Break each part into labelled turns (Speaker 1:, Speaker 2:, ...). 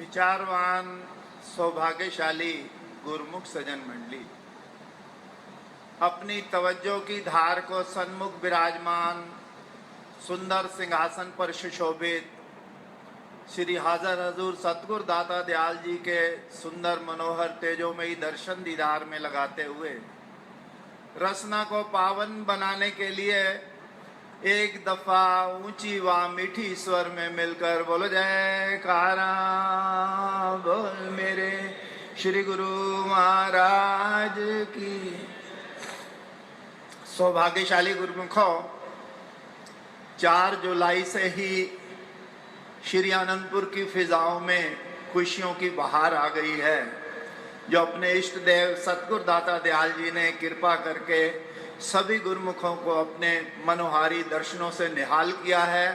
Speaker 1: विचारवान सौभाग्यशाली गुरुमुख सजन मंडली अपनी तवज्जो की धार को सन्मुख विराजमान सुंदर सिंहासन पर सुशोभित श्री हाजर हजूर सतगुरु दाता दयाल जी के सुंदर मनोहर तेजोमयी दर्शन दीदार में लगाते हुए रसना को पावन बनाने के लिए एक दफा ऊंची व मीठी स्वर में मिलकर बोलो जयकारा बोल मेरे श्री गुरु महाराज की। सौभाग्यशाली गुरुमुखों, 4 जुलाई से ही श्री आनंदपुर की फिजाओं में खुशियों की बहार आ गई है, जो अपने इष्ट देव सतगुरु दाता दयाल जी ने कृपा करके सभी गुरुमुखों को अपने मनोहारी दर्शनों से निहाल किया है।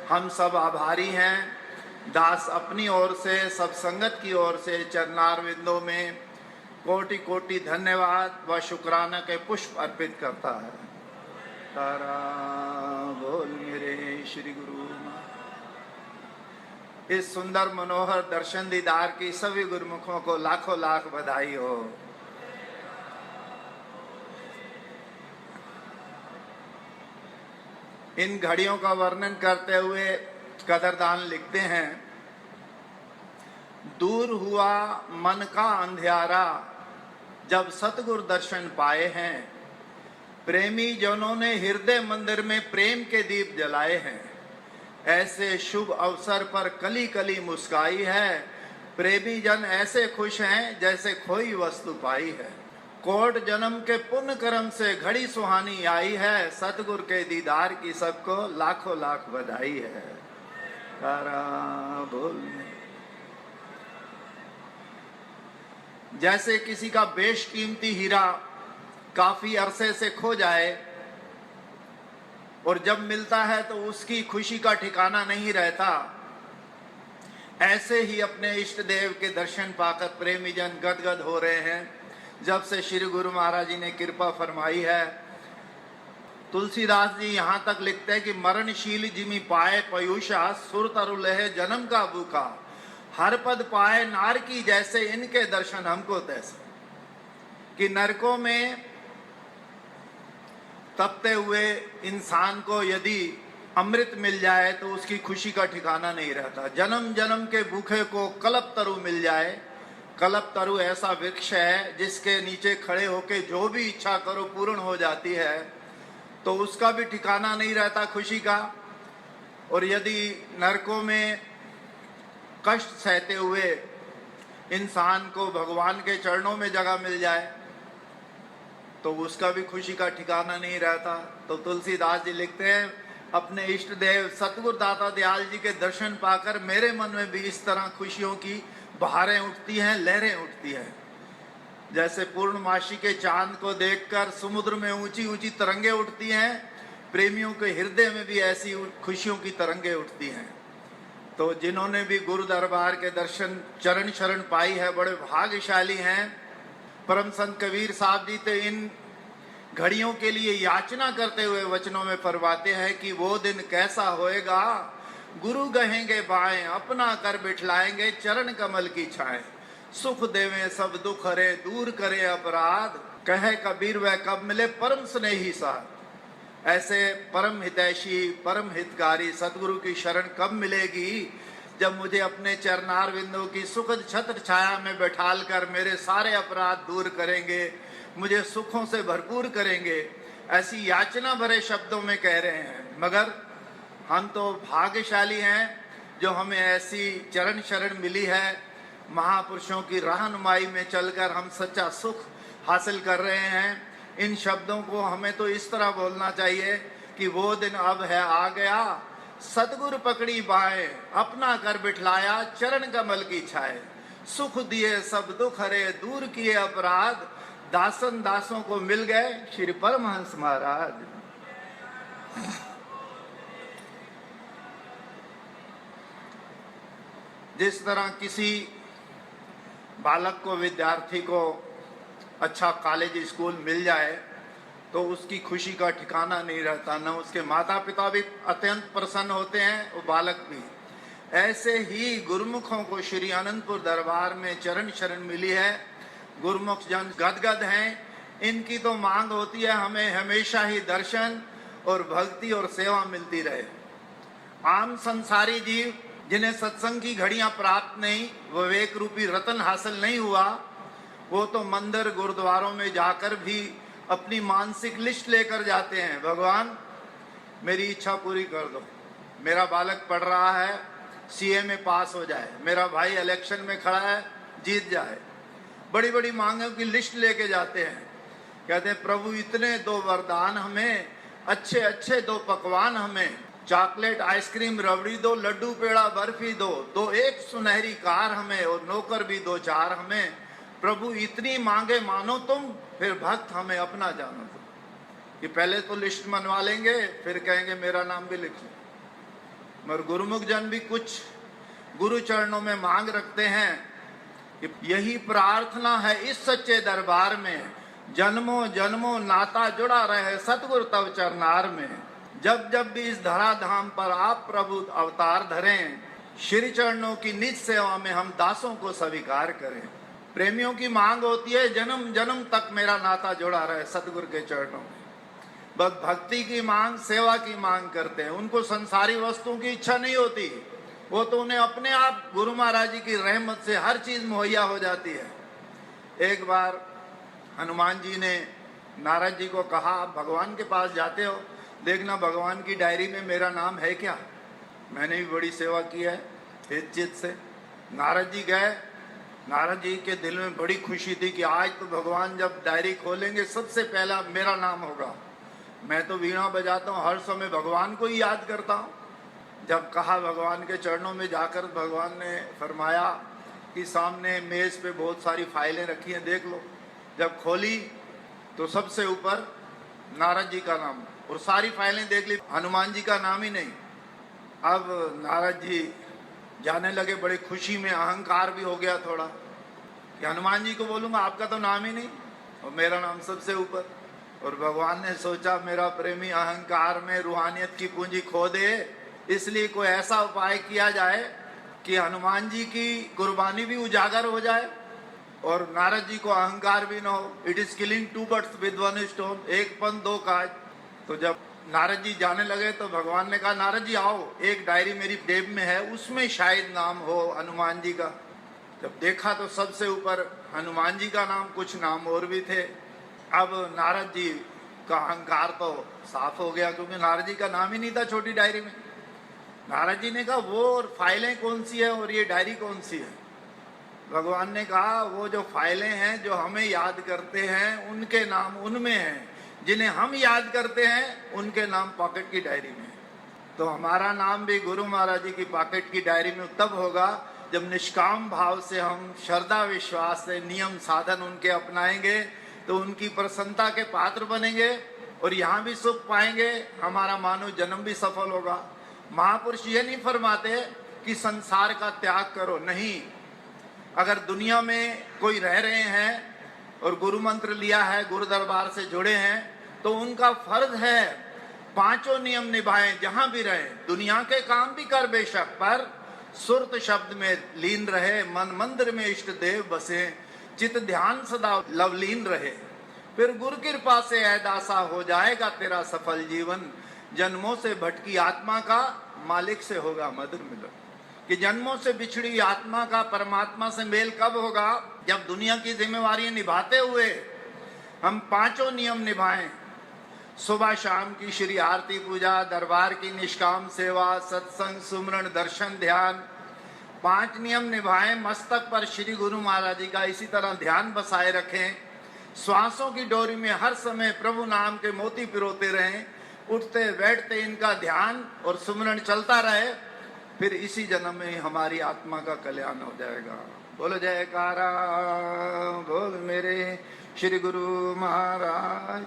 Speaker 1: हम सब आभारी हैं। दास अपनी ओर से, सब संगत की ओर से चरणारविंदों में कोटि कोटि धन्यवाद व शुक्राना के पुष्प अर्पित करता है। तारा बोल मेरे श्री गुरु। इस सुंदर मनोहर दर्शन दीदार की सभी गुरुमुखों को लाखों लाख बधाई हो। इन घड़ियों का वर्णन करते हुए कदरदान लिखते हैं, दूर हुआ मन का अंधियारा जब सतगुरु दर्शन पाए हैं, प्रेमी जनों ने हृदय मंदिर में प्रेम के दीप जलाए हैं। ऐसे शुभ अवसर पर कली कली मुस्काई है, प्रेमी जन ऐसे खुश हैं जैसे खोई वस्तु पाई है। कोट जन्म के पुण्य कर्म से घड़ी सुहानी आई है, सतगुरु के दीदार की सबको लाखों लाख बधाई है। तारा बोल। जैसे किसी का बेशकीमती हीरा काफी अरसे से खो जाए और जब मिलता है तो उसकी खुशी का ठिकाना नहीं रहता, ऐसे ही अपने इष्ट देव के दर्शन पाकर प्रेमी जन गदगद हो रहे हैं जब से श्री गुरु महाराज जी ने कृपा फरमाई है। तुलसीदास जी यहाँ तक लिखते हैं कि मरणशील जिमि पाए पयूषा सुर तरु लहे जन्म का भूखा, हर पद पाए नार की जैसे इनके दर्शन हमको तैसे। कि नरकों में तपते हुए इंसान को यदि अमृत मिल जाए तो उसकी खुशी का ठिकाना नहीं रहता। जन्म जन्म के भूखे को कल्प तरु मिल जाए। कल्प तरु ऐसा वृक्ष है जिसके नीचे खड़े होके जो भी इच्छा करो पूर्ण हो जाती है, तो उसका भी ठिकाना नहीं रहता खुशी का। और यदि नरकों में कष्ट सहते हुए इंसान को भगवान के चरणों में जगह मिल जाए तो उसका भी खुशी का ठिकाना नहीं रहता। तो तुलसीदास जी लिखते हैं, अपने इष्ट देव सतगुरु दाता दयाल जी के दर्शन पाकर मेरे मन में भी इस तरह खुशियों की बहारें उठती हैं, लहरें उठती हैं। जैसे पूर्णमासी के चांद को देखकर समुद्र में ऊंची ऊंची तरंगे उठती हैं, प्रेमियों के हृदय में भी ऐसी खुशियों की तरंगे उठती हैं। तो जिन्होंने भी गुरु दरबार के दर्शन चरण शरण पाई है, बड़े भाग्यशाली हैं। परम संत कबीर साहब जी तो इन घड़ियों के लिए याचना करते हुए वचनों में फरमाते हैं कि वो दिन कैसा होएगा, गुरु गहेंगे बाएं अपना कर बिठलाएंगे चरण कमल की छाएं, सुख देवें सब दुख हरे दूर करे अपराध, कहे कबीर वह कब मिले परम स्नेही साथ। ऐसे परम हितैषी परम हितकारी सतगुरु की शरण कब मिलेगी, जब मुझे अपने चरणार बिंदु की सुखद छत्र छाया में बैठाल कर मेरे सारे अपराध दूर करेंगे, मुझे सुखों से भरपूर करेंगे, ऐसी याचना भरे शब्दों में कह रहे हैं। मगर हम तो भाग्यशाली हैं जो हमें ऐसी चरण शरण मिली है। महापुरुषों की रहनुमाई में चलकर हम सच्चा सुख हासिल कर रहे हैं। इन शब्दों को हमें तो इस तरह बोलना चाहिए कि वो दिन अब है आ गया, सतगुरु पकड़ी बाएं अपना कर बिठलाया चरण कमल की छाए, सुख दिए सब दुख हरे दूर किए अपराध, दासन दासों को मिल गए श्री परमहंस महाराज। जिस तरह किसी बालक को, विद्यार्थी को अच्छा कॉलेज स्कूल मिल जाए तो उसकी खुशी का ठिकाना नहीं रहता, न उसके माता पिता भी अत्यंत प्रसन्न होते हैं, वो बालक भी। ऐसे ही गुरुमुखों को श्री अनंतपुर दरबार में चरण शरण मिली है। गुरुमुख जन गदगद हैं। इनकी तो मांग होती है हमें हमेशा ही दर्शन और भक्ति और सेवा मिलती रहे। आम संसारी जीव जिन्हें सत्संग की घड़ियां प्राप्त नहीं, विवेक रूपी रतन हासिल नहीं हुआ, वो तो मंदिर गुरुद्वारों में जाकर भी अपनी मानसिक लिस्ट लेकर जाते हैं। भगवान मेरी इच्छा पूरी कर दो, मेरा बालक पढ़ रहा है सीए में पास हो जाए, मेरा भाई इलेक्शन में खड़ा है जीत जाए। बड़ी बड़ी मांगों की लिस्ट लेके जाते हैं। कहते हैं प्रभु इतने दो वरदान हमें, अच्छे अच्छे दो पकवान हमें, चॉकलेट आइसक्रीम रबड़ी दो, लड्डू पेड़ा बर्फी दो, दो एक सुनहरी कार हमें और नौकर भी दो चार हमें। प्रभु इतनी मांगे मानो तुम, फिर भक्त हमें अपना जानो तुम। कि पहले तो लिस्ट मनवा लेंगे, फिर कहेंगे मेरा नाम भी लिख लो। मगर गुरुमुख जन भी कुछ गुरु चरणों में मांग रखते हैं कि यही प्रार्थना है इस सच्चे दरबार में, जन्मों जन्मों नाता जुड़ा रहे सतगुरु तव चरनार में। जब जब भी इस धराधाम पर आप प्रभु अवतार धरें, श्री चरणों की निज सेवा में हम दासों को स्वीकार करें। प्रेमियों की मांग होती है जन्म जन्म तक मेरा नाता जुड़ा रहे सतगुरु के चरणों में। बस भक्ति की मांग, सेवा की मांग करते हैं। उनको संसारी वस्तुओं की इच्छा नहीं होती, वो तो उन्हें अपने आप गुरु महाराज जी की रहमत से हर चीज मुहैया हो जाती है। एक बार हनुमान जी ने नारद जी को कहा, आप भगवान के पास जाते हो, देखना भगवान की डायरी में मेरा नाम है क्या, मैंने भी बड़ी सेवा की है हित चित से। नारद जी गए। नारद जी के दिल में बड़ी खुशी थी कि आज तो भगवान जब डायरी खोलेंगे सबसे पहला मेरा नाम होगा। मैं तो वीणा बजाता हूँ, हर समय भगवान को ही याद करता हूँ। जब कहा भगवान के चरणों में जाकर, भगवान ने फरमाया कि सामने मेज पे बहुत सारी फाइलें रखी हैं, देख लो। जब खोली तो सबसे ऊपर नारद जी का नाम, और सारी फाइलें देख ली, हनुमान जी का नाम ही नहीं। अब नारद जी जाने लगे, बड़े खुशी में, अहंकार भी हो गया थोड़ा कि हनुमान जी को बोलूंगा आपका तो नाम ही नहीं और मेरा नाम सबसे ऊपर। और भगवान ने सोचा मेरा प्रेमी अहंकार में रूहानियत की पूंजी खो दे, इसलिए कोई ऐसा उपाय किया जाए कि हनुमान जी की कुर्बानी भी उजागर हो जाए और नारद जी को अहंकार भी न हो। It is killing two birds with one stone, एक पंथ दो काज। तो जब नारद जी जाने लगे तो भगवान ने कहा नारद जी आओ, एक डायरी मेरी जेब में है, उसमें शायद नाम हो हनुमान जी का। जब देखा तो सबसे ऊपर हनुमान जी का नाम, कुछ नाम और भी थे। अब नारद जी का अहंकार तो साफ हो गया, क्योंकि नारद जी का नाम ही नहीं था छोटी डायरी में। नारद जी ने कहा वो फाइलें कौन सी है और ये डायरी कौन सी है। भगवान ने कहा वो जो फाइलें हैं जो हमें याद करते हैं उनके नाम उनमें हैं, जिन्हें हम याद करते हैं उनके नाम पॉकेट की डायरी में। तो हमारा नाम भी गुरु महाराज जी की पॉकेट की डायरी में तब होगा जब निष्काम भाव से हम श्रद्धा विश्वास से नियम साधन उनके अपनाएंगे, तो उनकी प्रसन्नता के पात्र बनेंगे और यहाँ भी सुख पाएंगे, हमारा मानव जन्म भी सफल होगा। महापुरुष ये नहीं फरमाते कि संसार का त्याग करो, नहीं। अगर दुनिया में कोई रह रहे हैं और गुरु मंत्र लिया है, गुरु दरबार से जुड़े हैं, तो उनका फर्ज है पांचों नियम निभाएं, जहां भी रहे। दुनिया के काम भी कर बेशक, पर सुरत शब्द में लीन रहे, मन मंदिर में इष्ट देव बसे, चित ध्यान सदा लवलीन रहे। फिर गुरु कृपा से ऐदासा हो जाएगा तेरा सफल जीवन। जन्मों से भटकी आत्मा का मालिक से होगा मधुर मिलन। कि जन्मों से बिछड़ी आत्मा का परमात्मा से मेल कब होगा, जब दुनिया की जिम्मेवारियां निभाते हुए हम पांचों नियम निभाएं। सुबह शाम की श्री आरती पूजा, दरबार की निष्काम सेवा, सत्संग, सुमरण, दर्शन, ध्यान, 5 नियम निभाएं। मस्तक पर श्री गुरु महाराज जी का इसी तरह ध्यान बसाए रखें। श्वासों की डोरी में हर समय प्रभु नाम के मोती पिरोते रहें। उठते बैठते इनका ध्यान और सुमरण चलता रहे, फिर इसी जन्म में हमारी आत्मा का कल्याण हो जाएगा। बोलो जयकारा, बोल मेरे श्री गुरु महाराज।